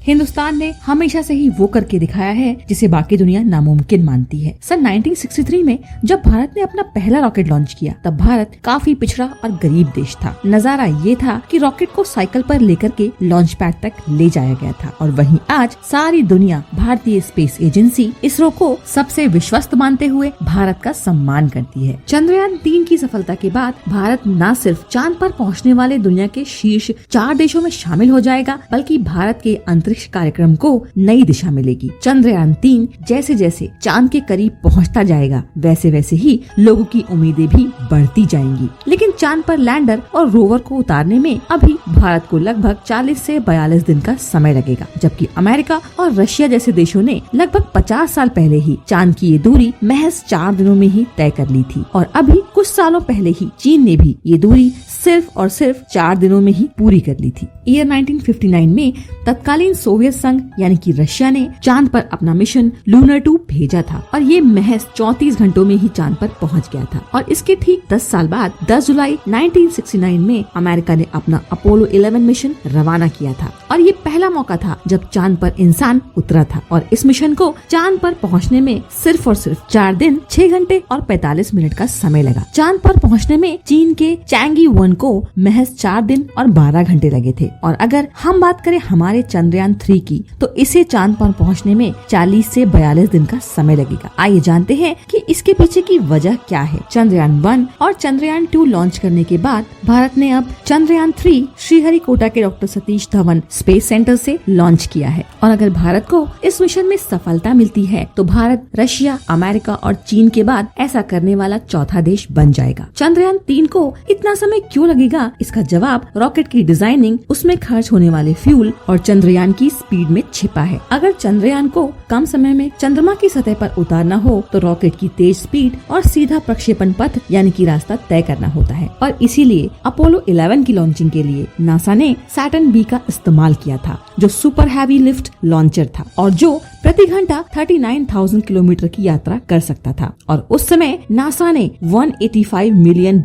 हिंदुस्तान ने हमेशा से ही वो करके दिखाया है जिसे बाकी दुनिया नामुमकिन मानती है। सन 1963 में जब भारत ने अपना पहला रॉकेट लॉन्च किया तब भारत काफी पिछड़ा और गरीब देश था। नजारा ये था कि रॉकेट को साइकिल पर लेकर के लॉन्च पैड तक ले जाया गया था और वहीं आज सारी दुनिया भारतीय स्पेस एजेंसी इसरो को सबसे विश्वस्त मानते हुए भारत का सम्मान करती है। चंद्रयान 3 की सफलता के बाद भारत न सिर्फ चांद पर पहुंचने वाले दुनिया के शीर्ष 4 देशों में शामिल हो जाएगा बल्कि भारत के अंतरिक्ष कार्यक्रम को नई दिशा मिलेगी। चंद्रयान 3 जैसे जैसे चांद के करीब पहुंचता जाएगा वैसे वैसे ही लोगों की उम्मीदें भी बढ़ती जाएंगी। लेकिन चांद पर लैंडर और रोवर को उतारने में अभी भारत को लगभग 40 से 42 दिन का समय लगेगा, जबकि अमेरिका और रशिया जैसे देशों ने लगभग 50 साल पहले ही चांद की ये दूरी महज 4 दिनों में ही तय कर ली थी और अभी कुछ सालों पहले ही चीन ने भी ये दूरी सिर्फ और सिर्फ 4 दिनों में ही पूरी कर ली थी। ईयर 1959 में तत्कालीन सोवियत संघ यानी कि रशिया ने चांद पर अपना मिशन लूनर 2 भेजा था और ये महज 34 घंटों में ही चांद पर पहुंच गया था। और इसके ठीक 10 साल बाद 10 जुलाई 1969 में अमेरिका ने अपना अपोलो 11 मिशन रवाना किया था और ये पहला मौका था जब चांद पर इंसान उतरा था और इस मिशन को चांद पर पहुँचने में सिर्फ और सिर्फ 4 दिन 6 घंटे और 45 मिनट का समय लगा। चांद पर पहुँचने में चीन के चैंगी 1 को महज 4 दिन और 12 घंटे लगे थे और अगर हम बात करें हमारे चंद्रयान 3 की तो इसे चांद पर पहुंचने में 40 से 42 दिन का समय लगेगा। आइए जानते हैं कि इसके पीछे की वजह क्या है। चंद्रयान 1 और चंद्रयान 2 लॉन्च करने के बाद भारत ने अब चंद्रयान 3 श्रीहरिकोटा के doctor Satish Dhawan space centre से लॉन्च किया है और अगर भारत को इस मिशन में सफलता मिलती है तो भारत रशिया, अमेरिका और चीन के बाद ऐसा करने वाला चौथा देश बन जाएगा। चंद्रयान 3 को इतना समय क्यों लगेगा? इसका जवाब रॉकेट की डिजाइनिंग, उसमें खर्च होने वाले फ्यूल और चंद्रयान की स्पीड में छिपा है। अगर चंद्रयान को कम समय में चंद्रमा की सतह पर उतारना हो तो रॉकेट की तेज स्पीड और सीधा प्रक्षेपण पथ यानी कि रास्ता तय करना होता है और इसीलिए अपोलो 11 की लॉन्चिंग के लिए नासा ने सैटर्न बी का इस्तेमाल किया था जो सुपर हैवी लिफ्ट लॉन्चर था और जो प्रति घंटा 39,000 किलोमीटर की यात्रा कर सकता था और उस समय नासा ने $185 मिलियन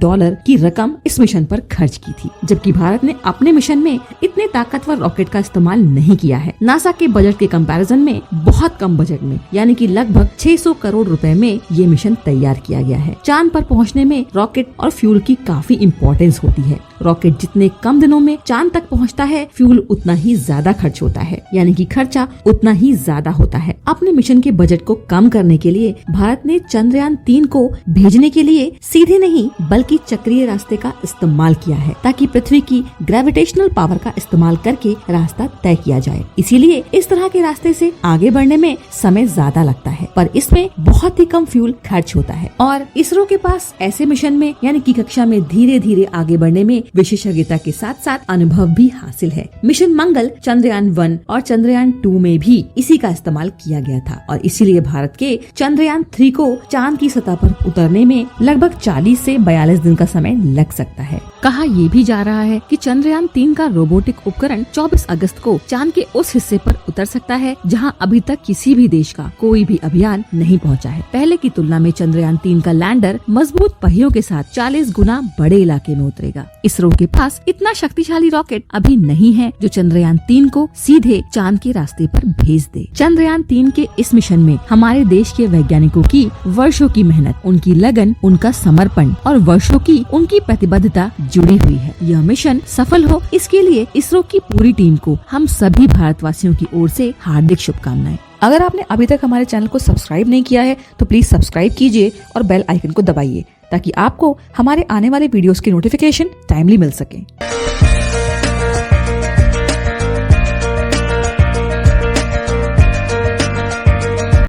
की रकम इस मिशन पर खर्च की थी, जबकि भारत ने अपने मिशन में इतने ताकतवर रॉकेट का इस्तेमाल नहीं किया है। नासा के बजट के कंपैरिजन में बहुत कम बजट में यानी कि लगभग 600 करोड़ रुपए में ये मिशन तैयार किया गया है। चांद पर पहुंचने में रॉकेट और फ्यूल की काफी इम्पोर्टेंस होती है। रॉकेट जितने कम दिनों में चांद तक पहुंचता है फ्यूल उतना ही ज्यादा खर्च होता है यानी कि खर्चा उतना ही ज्यादा होता है। अपने मिशन के बजट को कम करने के लिए भारत ने चंद्रयान 3 को भेजने के लिए सीधे नहीं बल्कि चक्रीय रास्ते का इस्तेमाल किया है ताकि पृथ्वी की ग्रेविटेशनल पावर का इस्तेमाल करके रास्ता तय किया जाए। इसीलिए इस तरह के रास्ते से आगे बढ़ने में समय ज्यादा लगता है पर इसमें बहुत ही कम फ्यूल खर्च होता है और इसरो के पास ऐसे मिशन में यानी कि कक्षा में धीरे धीरे आगे बढ़ने में विशेषज्ञता के साथ साथ अनुभव भी हासिल है। मिशन मंगल चंद्रयान 1 और चंद्रयान 2 में भी इसी का इस्तेमाल किया गया था और इसीलिए भारत के चंद्रयान 3 को चांद की सतह पर उतरने में लगभग 40 से 42 दिन का समय लग सकता है। कहा ये भी जा रहा है कि चंद्रयान 3 का रोबोटिक उपकरण 24 अगस्त को चांद के उस हिस्से पर उतर सकता है जहां अभी तक किसी भी देश का कोई भी अभियान नहीं पहुंचा है। पहले की तुलना में चंद्रयान 3 का लैंडर मजबूत पहियों के साथ 40 गुना बड़े इलाके में उतरेगा। इसरो के पास इतना शक्तिशाली रॉकेट अभी नहीं है जो चंद्रयान 3 को सीधे चांद के रास्ते पर भेज दे। चंद्रयान 3 के इस मिशन में हमारे देश के वैज्ञानिकों की वर्षों की मेहनत, उनकी लगन, उनका समर्पण और वर्षों की उनकी प्रतिबद्धता जुड़ी हुई है। यह मिशन सफल हो इसके लिए इसरो की पूरी टीम को हम सभी भारतवासियों की ओर से हार्दिक शुभकामनाएं। अगर आपने अभी तक हमारे चैनल को सब्सक्राइब नहीं किया है तो प्लीज सब्सक्राइब कीजिए और बेल आइकन को दबाइए ताकि आपको हमारे आने वाले वीडियोस की नोटिफिकेशन टाइमली मिल सके।